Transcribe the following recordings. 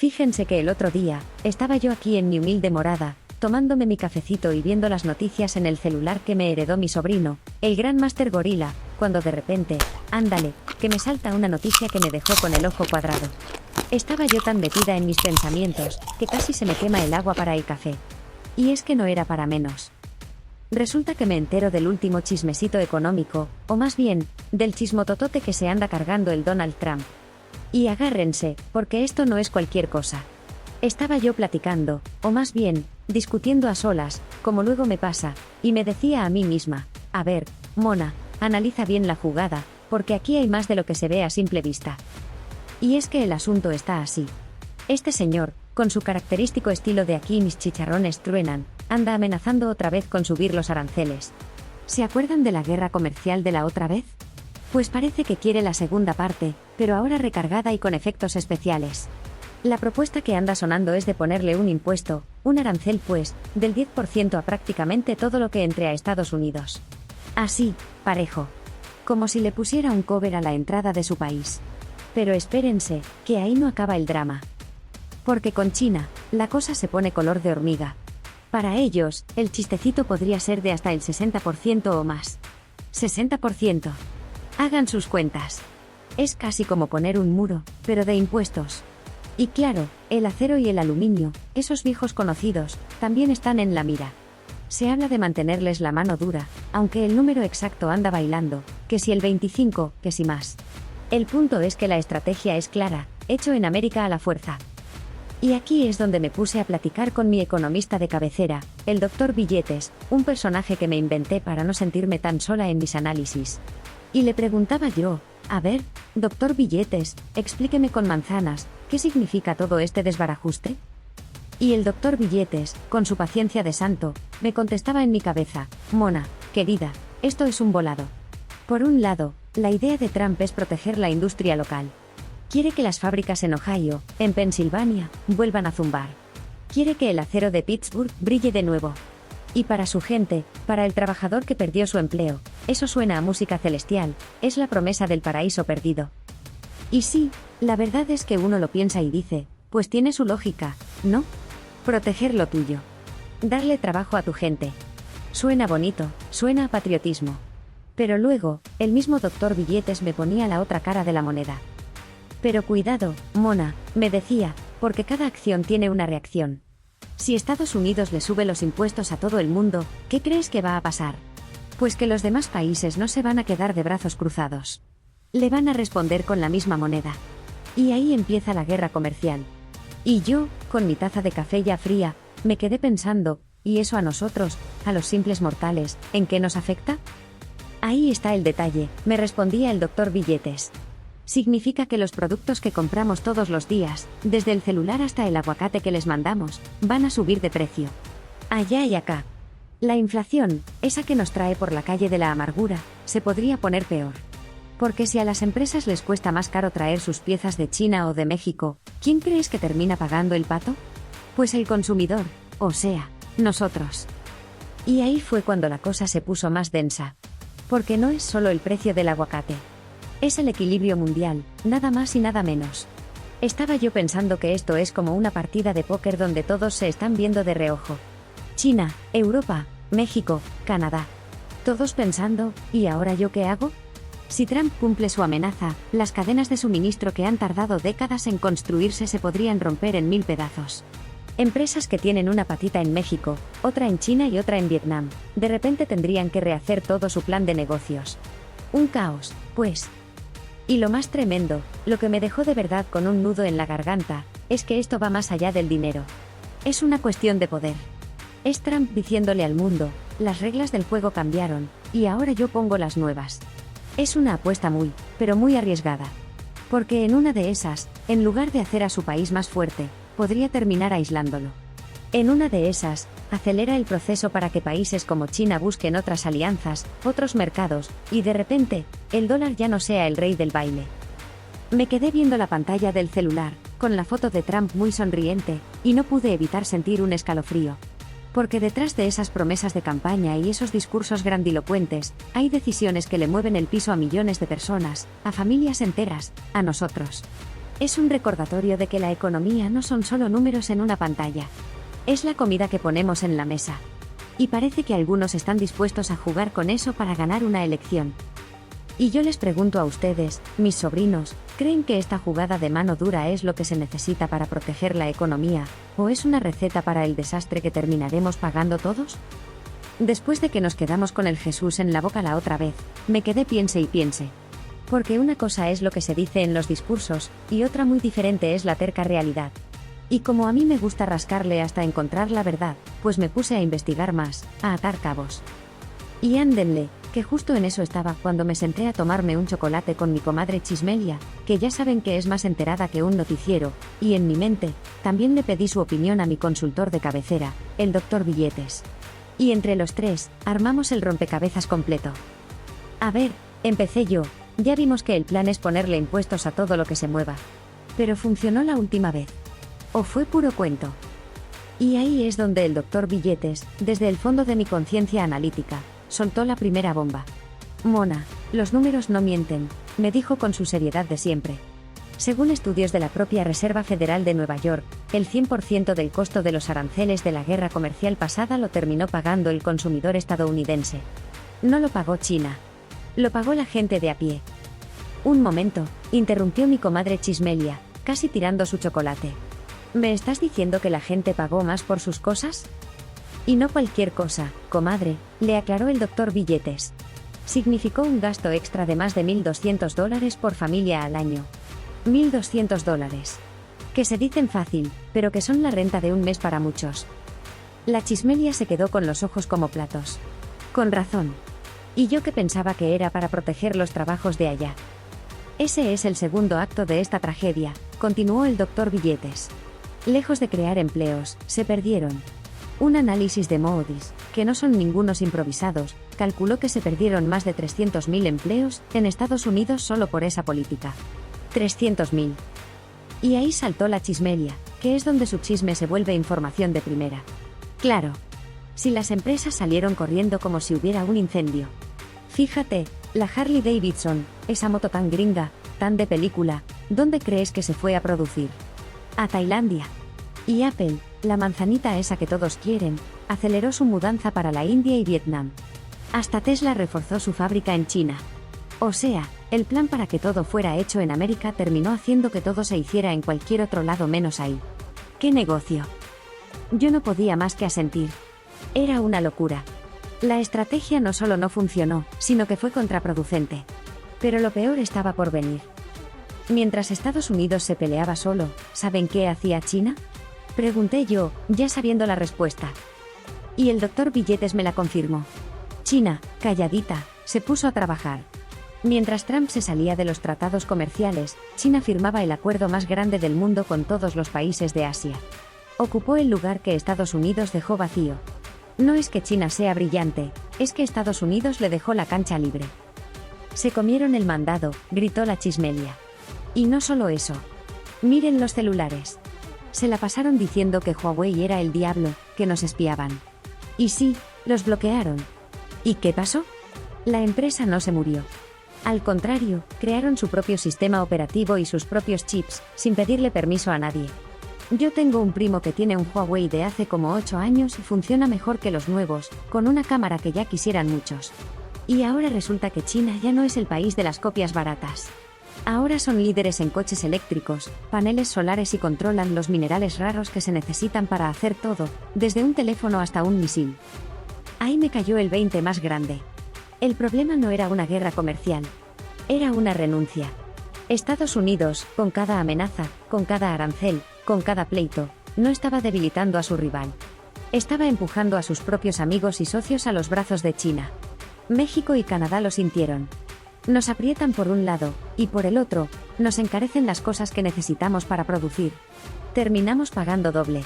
Fíjense que el otro día, estaba yo aquí en mi humilde morada, tomándome mi cafecito y viendo las noticias en el celular que me heredó mi sobrino, el gran Master Gorila, cuando de repente, ándale, que me salta una noticia que me dejó con el ojo cuadrado. Estaba yo tan metida en mis pensamientos, que casi se me quema el agua para el café. Y es que no era para menos. Resulta que me entero del último chismecito económico, o más bien, del chismototote que se anda cargando el Donald Trump. Y agárrense, porque esto no es cualquier cosa. Estaba yo platicando, o más bien, discutiendo a solas, como luego me pasa, y me decía a mí misma, a ver, mona, analiza bien la jugada, porque aquí hay más de lo que se ve a simple vista. Y es que el asunto está así. Este señor, con su característico estilo de aquí mis chicharrones truenan, anda amenazando otra vez con subir los aranceles. ¿Se acuerdan de la guerra comercial de la otra vez? Pues parece que quiere la segunda parte, pero ahora recargada y con efectos especiales. La propuesta que anda sonando es de ponerle un impuesto, un arancel pues, del 10% a prácticamente todo lo que entre a Estados Unidos. Así, parejo. Como si le pusiera un cover a la entrada de su país. Pero espérense, que ahí no acaba el drama. Porque con China, la cosa se pone color de hormiga. Para ellos, el chistecito podría ser de hasta el 60% o más. 60%. Hagan sus cuentas. Es casi como poner un muro, pero de impuestos. Y claro, el acero y el aluminio, esos viejos conocidos, también están en la mira. Se habla de mantenerles la mano dura, aunque el número exacto anda bailando, que si el 25, que si más. El punto es que la estrategia es clara, hecho en América a la fuerza. Y aquí es donde me puse a platicar con mi economista de cabecera, el Dr. Billetes, un personaje que me inventé para no sentirme tan sola en mis análisis. Y le preguntaba yo, a ver, Dr. Billetes, explíqueme con manzanas, ¿qué significa todo este desbarajuste? Y el Dr. Billetes, con su paciencia de santo, me contestaba en mi cabeza, mona, querida, esto es un volado. Por un lado, la idea de Trump es proteger la industria local. Quiere que las fábricas en Ohio, en Pensilvania, vuelvan a zumbar. Quiere que el acero de Pittsburgh brille de nuevo. Y para su gente, para el trabajador que perdió su empleo, eso suena a música celestial, es la promesa del paraíso perdido. Y sí, la verdad es que uno lo piensa y dice, pues tiene su lógica, ¿no? Proteger lo tuyo. Darle trabajo a tu gente. Suena bonito, suena a patriotismo. Pero luego, el mismo Dr. Billetes me ponía la otra cara de la moneda. Pero cuidado, mona, me decía, porque cada acción tiene una reacción. Si Estados Unidos le sube los impuestos a todo el mundo, ¿qué crees que va a pasar? Pues que los demás países no se van a quedar de brazos cruzados. Le van a responder con la misma moneda. Y ahí empieza la guerra comercial. Y yo, con mi taza de café ya fría, me quedé pensando, ¿y eso a nosotros, a los simples mortales, en qué nos afecta? Ahí está el detalle, me respondía el Dr. Billetes. Significa que los productos que compramos todos los días, desde el celular hasta el aguacate que les mandamos, van a subir de precio. Allá y acá. La inflación, esa que nos trae por la calle de la amargura, se podría poner peor. Porque si a las empresas les cuesta más caro traer sus piezas de China o de México, ¿quién crees que termina pagando el pato? Pues el consumidor, o sea, nosotros. Y ahí fue cuando la cosa se puso más densa. Porque no es solo el precio del aguacate. Es el equilibrio mundial, nada más y nada menos. Estaba yo pensando que esto es como una partida de póker donde todos se están viendo de reojo. China, Europa, México, Canadá. Todos pensando, ¿y ahora yo qué hago? Si Trump cumple su amenaza, las cadenas de suministro que han tardado décadas en construirse se podrían romper en 1000 pedazos. Empresas que tienen una patita en México, otra en China y otra en Vietnam, de repente tendrían que rehacer todo su plan de negocios. Un caos, pues. Y lo más tremendo, lo que me dejó de verdad con un nudo en la garganta, es que esto va más allá del dinero. Es una cuestión de poder. Es Trump diciéndole al mundo, las reglas del juego cambiaron, y ahora yo pongo las nuevas. Es una apuesta muy, pero muy arriesgada. Porque en una de esas, en lugar de hacer a su país más fuerte, podría terminar aislándolo. En una de esas, acelera el proceso para que países como China busquen otras alianzas, otros mercados, y de repente, el dólar ya no sea el rey del baile. Me quedé viendo la pantalla del celular, con la foto de Trump muy sonriente, y no pude evitar sentir un escalofrío. Porque detrás de esas promesas de campaña y esos discursos grandilocuentes, hay decisiones que le mueven el piso a millones de personas, a familias enteras, a nosotros. Es un recordatorio de que la economía no son solo números en una pantalla. Es la comida que ponemos en la mesa. Y parece que algunos están dispuestos a jugar con eso para ganar una elección. Y yo les pregunto a ustedes, mis sobrinos, ¿creen que esta jugada de mano dura es lo que se necesita para proteger la economía, o es una receta para el desastre que terminaremos pagando todos? Después de que nos quedamos con el Jesús en la boca la otra vez, me quedé piense y piense. Porque una cosa es lo que se dice en los discursos, y otra muy diferente es la terca realidad. Y como a mí me gusta rascarle hasta encontrar la verdad, pues me puse a investigar más, a atar cabos. Y ándenle, que justo en eso estaba cuando me senté a tomarme un chocolate con mi comadre Chismelia, que ya saben que es más enterada que un noticiero, y en mi mente, también le pedí su opinión a mi consultor de cabecera, el doctor Billetes. Y entre los tres, armamos el rompecabezas completo. A ver, empecé yo, ya vimos que el plan es ponerle impuestos a todo lo que se mueva. Pero ¿funcionó la última vez? ¿O fue puro cuento? Y ahí es donde el doctor Billetes, desde el fondo de mi conciencia analítica, soltó la primera bomba. Mona, los números no mienten, me dijo con su seriedad de siempre. Según estudios de la propia Reserva Federal de Nueva York, el 100% del costo de los aranceles de la guerra comercial pasada lo terminó pagando el consumidor estadounidense. No lo pagó China. Lo pagó la gente de a pie. Un momento, interrumpió mi comadre Chismelia, casi tirando su chocolate. ¿Me estás diciendo que la gente pagó más por sus cosas? Y no cualquier cosa, comadre, le aclaró el doctor Billetes. Significó un gasto extra de más de $1.200 por familia al año. $1.200. Que se dicen fácil, pero que son la renta de un mes para muchos. La Chismelia se quedó con los ojos como platos. Con razón. Y yo que pensaba que era para proteger los trabajos de allá. Ese es el segundo acto de esta tragedia, continuó el doctor Billetes. Lejos de crear empleos, se perdieron. Un análisis de Moody's, que no son ningunos improvisados, calculó que se perdieron más de 300.000 empleos en Estados Unidos solo por esa política. 300.000. Y ahí saltó la Chismelia, que es donde su chisme se vuelve información de primera. Claro. Si las empresas salieron corriendo como si hubiera un incendio. Fíjate, la Harley Davidson, esa moto tan gringa, tan de película, ¿dónde crees que se fue a producir? A Tailandia. Y Apple, la manzanita esa que todos quieren, aceleró su mudanza para la India y Vietnam. Hasta Tesla reforzó su fábrica en China. O sea, el plan para que todo fuera hecho en América terminó haciendo que todo se hiciera en cualquier otro lado menos ahí. ¡Qué negocio! Yo no podía más que asentir. Era una locura. La estrategia no solo no funcionó, sino que fue contraproducente. Pero lo peor estaba por venir. Mientras Estados Unidos se peleaba solo, ¿saben qué hacía China? Pregunté yo, ya sabiendo la respuesta. Y el doctor Billetes me la confirmó. China, calladita, se puso a trabajar. Mientras Trump se salía de los tratados comerciales, China firmaba el acuerdo más grande del mundo con todos los países de Asia. Ocupó el lugar que Estados Unidos dejó vacío. No es que China sea brillante, es que Estados Unidos le dejó la cancha libre. Se comieron el mandado, gritó la Chismelia. Y no solo eso. Miren los celulares. Se la pasaron diciendo que Huawei era el diablo, que nos espiaban. Y sí, los bloquearon. ¿Y qué pasó? La empresa no se murió. Al contrario, crearon su propio sistema operativo y sus propios chips, sin pedirle permiso a nadie. Yo tengo un primo que tiene un Huawei de hace como 8 años y funciona mejor que los nuevos, con una cámara que ya quisieran muchos. Y ahora resulta que China ya no es el país de las copias baratas. Ahora son líderes en coches eléctricos, paneles solares y controlan los minerales raros que se necesitan para hacer todo, desde un teléfono hasta un misil. Ahí me cayó el 20 más grande. El problema no era una guerra comercial. Era una renuncia. Estados Unidos, con cada amenaza, con cada arancel, con cada pleito, no estaba debilitando a su rival. Estaba empujando a sus propios amigos y socios a los brazos de China. México y Canadá lo sintieron. Nos aprietan por un lado, y por el otro, nos encarecen las cosas que necesitamos para producir. Terminamos pagando doble.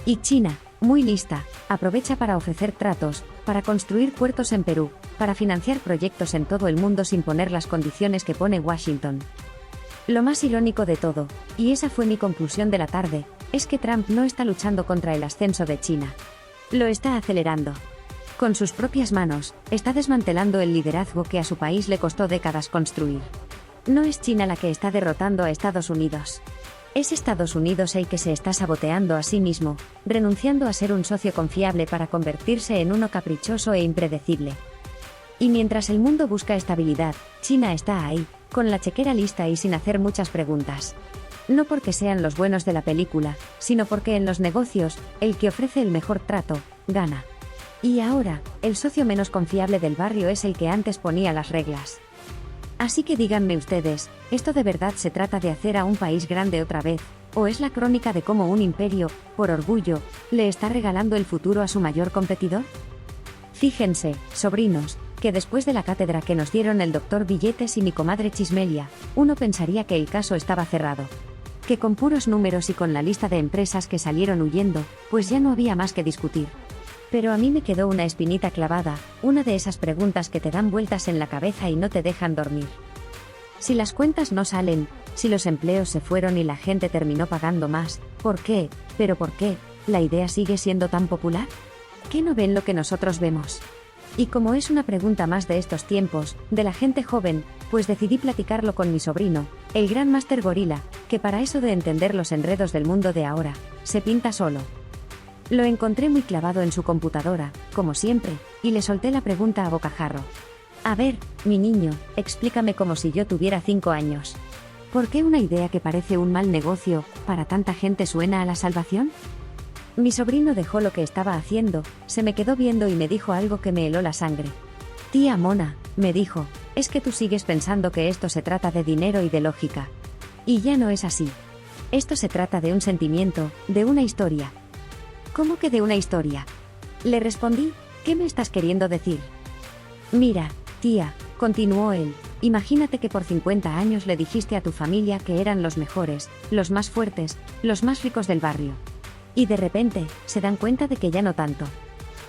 Y China, muy lista, aprovecha para ofrecer tratos, para construir puertos en Perú, para financiar proyectos en todo el mundo sin poner las condiciones que pone Washington. Lo más irónico de todo, y esa fue mi conclusión de la tarde, es que Trump no está luchando contra el ascenso de China. Lo está acelerando. Con sus propias manos, está desmantelando el liderazgo que a su país le costó décadas construir. No es China la que está derrotando a Estados Unidos. Es Estados Unidos el que se está saboteando a sí mismo, renunciando a ser un socio confiable para convertirse en uno caprichoso e impredecible. Y mientras el mundo busca estabilidad, China está ahí, con la chequera lista y sin hacer muchas preguntas. No porque sean los buenos de la película, sino porque en los negocios, el que ofrece el mejor trato, gana. Y ahora, el socio menos confiable del barrio es el que antes ponía las reglas. Así que díganme ustedes, ¿esto de verdad se trata de hacer a un país grande otra vez, o es la crónica de cómo un imperio, por orgullo, le está regalando el futuro a su mayor competidor? Fíjense, sobrinos, que después de la cátedra que nos dieron el doctor Billetes y mi comadre Chismelia, uno pensaría que el caso estaba cerrado. Que con puros números y con la lista de empresas que salieron huyendo, pues ya no había más que discutir. Pero a mí me quedó una espinita clavada, una de esas preguntas que te dan vueltas en la cabeza y no te dejan dormir. Si las cuentas no salen, si los empleos se fueron y la gente terminó pagando más, ¿por qué? ¿Pero por qué? ¿La idea sigue siendo tan popular? ¿Qué no ven lo que nosotros vemos? Y como es una pregunta más de estos tiempos, de la gente joven, pues decidí platicarlo con mi sobrino, el gran Máster Gorila, que para eso de entender los enredos del mundo de ahora, se pinta solo. Lo encontré muy clavado en su computadora, como siempre, y le solté la pregunta a bocajarro. A ver, mi niño, explícame como si yo tuviera 5 años. ¿Por qué una idea que parece un mal negocio, para tanta gente suena a la salvación? Mi sobrino dejó lo que estaba haciendo, se me quedó viendo y me dijo algo que me heló la sangre. Tía Mona, me dijo, es que tú sigues pensando que esto se trata de dinero y de lógica. Y ya no es así. Esto se trata de un sentimiento, de una historia. ¿Cómo que de una historia? Le respondí, ¿qué me estás queriendo decir? Mira, tía, continuó él, imagínate que por 50 años le dijiste a tu familia que eran los mejores, los más fuertes, los más ricos del barrio. Y de repente, se dan cuenta de que ya no tanto.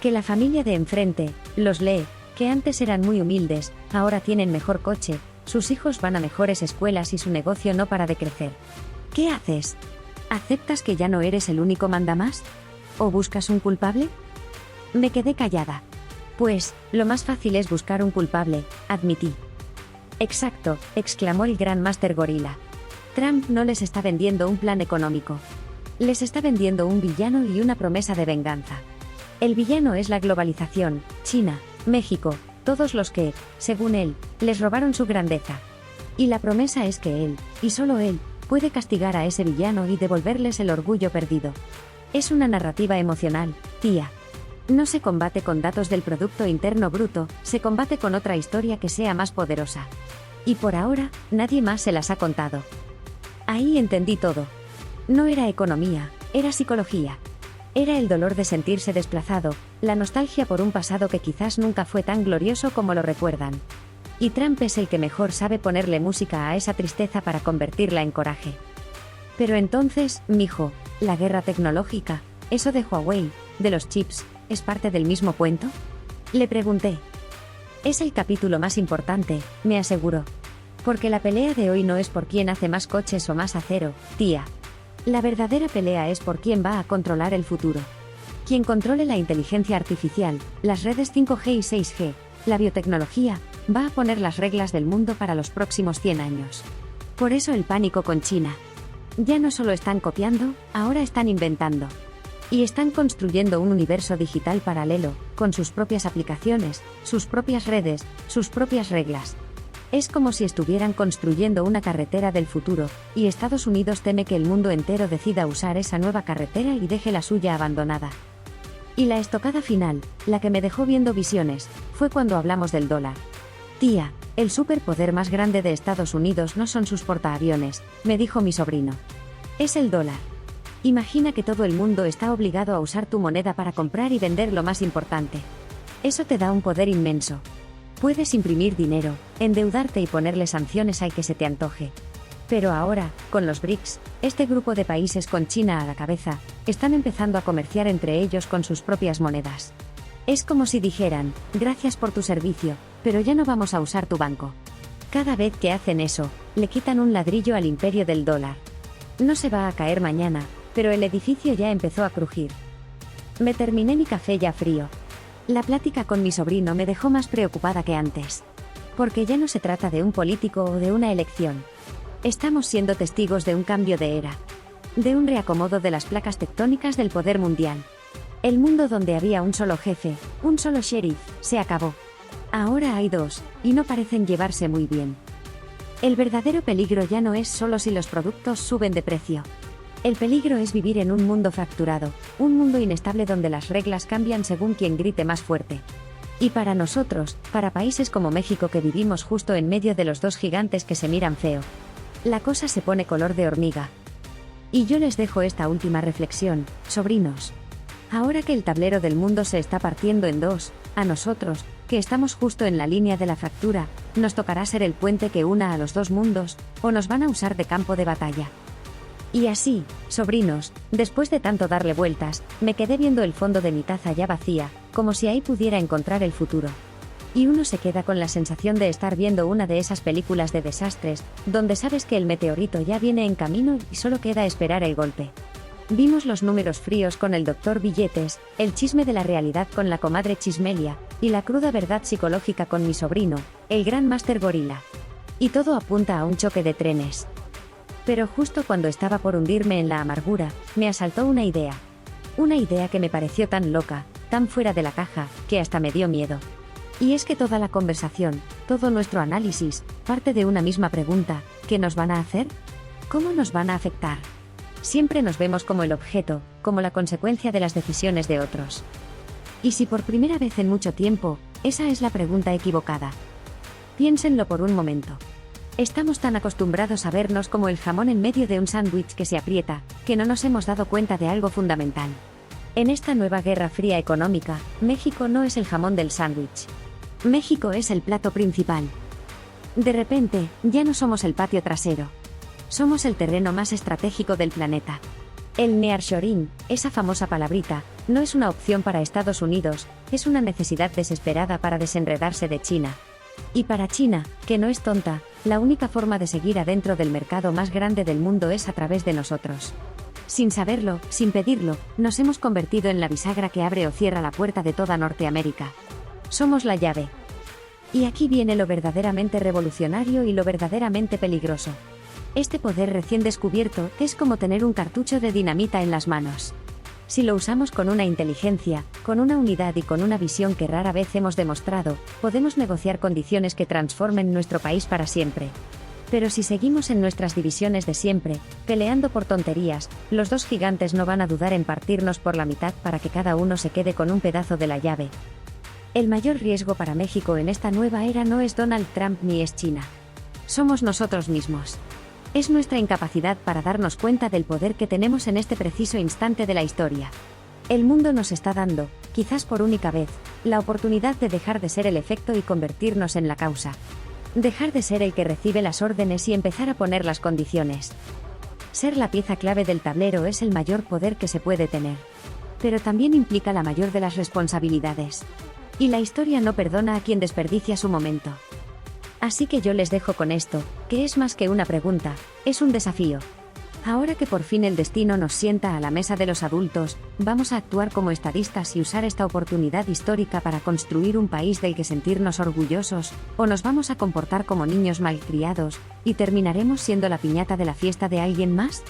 Que la familia de enfrente, los Lee, que antes eran muy humildes, ahora tienen mejor coche, sus hijos van a mejores escuelas y su negocio no para de crecer. ¿Qué haces? ¿Aceptas que ya no eres el único mandamás? ¿O buscas un culpable? Me quedé callada. Pues, lo más fácil es buscar un culpable, admití. Exacto, exclamó el gran Máster Gorila. Trump no les está vendiendo un plan económico. Les está vendiendo un villano y una promesa de venganza. El villano es la globalización, China, México, todos los que, según él, les robaron su grandeza. Y la promesa es que él, y solo él, puede castigar a ese villano y devolverles el orgullo perdido. Es una narrativa emocional, tía. No se combate con datos del Producto Interno Bruto, se combate con otra historia que sea más poderosa. Y por ahora, nadie más se las ha contado. Ahí entendí todo. No era economía, era psicología. Era el dolor de sentirse desplazado, la nostalgia por un pasado que quizás nunca fue tan glorioso como lo recuerdan. Y Trump es el que mejor sabe ponerle música a esa tristeza para convertirla en coraje. Pero entonces, mijo, la guerra tecnológica, eso de Huawei, de los chips, ¿es parte del mismo cuento? Le pregunté. Es el capítulo más importante, me aseguró. Porque la pelea de hoy no es por quién hace más coches o más acero, tía. La verdadera pelea es por quién va a controlar el futuro. Quien controle la inteligencia artificial, las redes 5G y 6G, la biotecnología, va a poner las reglas del mundo para los próximos 100 años. Por eso el pánico con China. Ya no solo están copiando, ahora están inventando. Y están construyendo un universo digital paralelo, con sus propias aplicaciones, sus propias redes, sus propias reglas. Es como si estuvieran construyendo una carretera del futuro, y Estados Unidos teme que el mundo entero decida usar esa nueva carretera y deje la suya abandonada. Y la estocada final, la que me dejó viendo visiones, fue cuando hablamos del dólar. Tía, el superpoder más grande de Estados Unidos no son sus portaaviones, me dijo mi sobrino. Es el dólar. Imagina que todo el mundo está obligado a usar tu moneda para comprar y vender lo más importante. Eso te da un poder inmenso. Puedes imprimir dinero, endeudarte y ponerle sanciones al que se te antoje. Pero ahora, con los BRICS, este grupo de países con China a la cabeza, están empezando a comerciar entre ellos con sus propias monedas. Es como si dijeran, gracias por tu servicio, pero ya no vamos a usar tu banco. Cada vez que hacen eso, le quitan un ladrillo al imperio del dólar. No se va a caer mañana, pero el edificio ya empezó a crujir. Me terminé mi café ya frío. La plática con mi sobrino me dejó más preocupada que antes. Porque ya no se trata de un político o de una elección. Estamos siendo testigos de un cambio de era. De un reacomodo de las placas tectónicas del poder mundial. El mundo donde había un solo jefe, un solo sheriff, se acabó. Ahora hay dos, y no parecen llevarse muy bien. El verdadero peligro ya no es solo si los productos suben de precio. El peligro es vivir en un mundo fracturado, un mundo inestable donde las reglas cambian según quien grite más fuerte. Y para nosotros, para países como México que vivimos justo en medio de los dos gigantes que se miran feo, la cosa se pone color de hormiga. Y yo les dejo esta última reflexión, sobrinos. Ahora que el tablero del mundo se está partiendo en dos, a nosotros, que estamos justo en la línea de la fractura, nos tocará ser el puente que una a los dos mundos, o nos van a usar de campo de batalla. Y así, sobrinos, después de tanto darle vueltas, me quedé viendo el fondo de mi taza ya vacía, como si ahí pudiera encontrar el futuro. Y uno se queda con la sensación de estar viendo una de esas películas de desastres, donde sabes que el meteorito ya viene en camino y solo queda esperar el golpe. Vimos los números fríos con el doctor Billetes, el chisme de la realidad con la comadre Chismelia, y la cruda verdad psicológica con mi sobrino, el gran máster gorila. Y todo apunta a un choque de trenes. Pero justo cuando estaba por hundirme en la amargura, me asaltó una idea. Una idea que me pareció tan loca, tan fuera de la caja, que hasta me dio miedo. Y es que toda la conversación, todo nuestro análisis, parte de una misma pregunta: ¿qué nos van a hacer? ¿Cómo nos van a afectar? Siempre nos vemos como el objeto, como la consecuencia de las decisiones de otros. Y si por primera vez en mucho tiempo, esa es la pregunta equivocada. Piénsenlo por un momento. Estamos tan acostumbrados a vernos como el jamón en medio de un sándwich que se aprieta, que no nos hemos dado cuenta de algo fundamental. En esta nueva guerra fría económica, México no es el jamón del sándwich. México es el plato principal. De repente, ya no somos el patio trasero. Somos el terreno más estratégico del planeta. El nearshoring, esa famosa palabrita, no es una opción para Estados Unidos, es una necesidad desesperada para desenredarse de China. Y para China, que no es tonta, la única forma de seguir adentro del mercado más grande del mundo es a través de nosotros. Sin saberlo, sin pedirlo, nos hemos convertido en la bisagra que abre o cierra la puerta de toda Norteamérica. Somos la llave. Y aquí viene lo verdaderamente revolucionario y lo verdaderamente peligroso. Este poder recién descubierto es como tener un cartucho de dinamita en las manos. Si lo usamos con una inteligencia, con una unidad y con una visión que rara vez hemos demostrado, podemos negociar condiciones que transformen nuestro país para siempre. Pero si seguimos en nuestras divisiones de siempre, peleando por tonterías, los dos gigantes no van a dudar en partirnos por la mitad para que cada uno se quede con un pedazo de la llave. El mayor riesgo para México en esta nueva era no es Donald Trump ni es China. Somos nosotros mismos. Es nuestra incapacidad para darnos cuenta del poder que tenemos en este preciso instante de la historia. El mundo nos está dando, quizás por única vez, la oportunidad de dejar de ser el efecto y convertirnos en la causa. Dejar de ser el que recibe las órdenes y empezar a poner las condiciones. Ser la pieza clave del tablero es el mayor poder que se puede tener. Pero también implica la mayor de las responsabilidades. Y la historia no perdona a quien desperdicia su momento. Así que yo les dejo con esto, que es más que una pregunta, es un desafío. Ahora que por fin el destino nos sienta a la mesa de los adultos, vamos a actuar como estadistas y usar esta oportunidad histórica para construir un país del que sentirnos orgullosos, o nos vamos a comportar como niños malcriados, y terminaremos siendo la piñata de la fiesta de alguien más.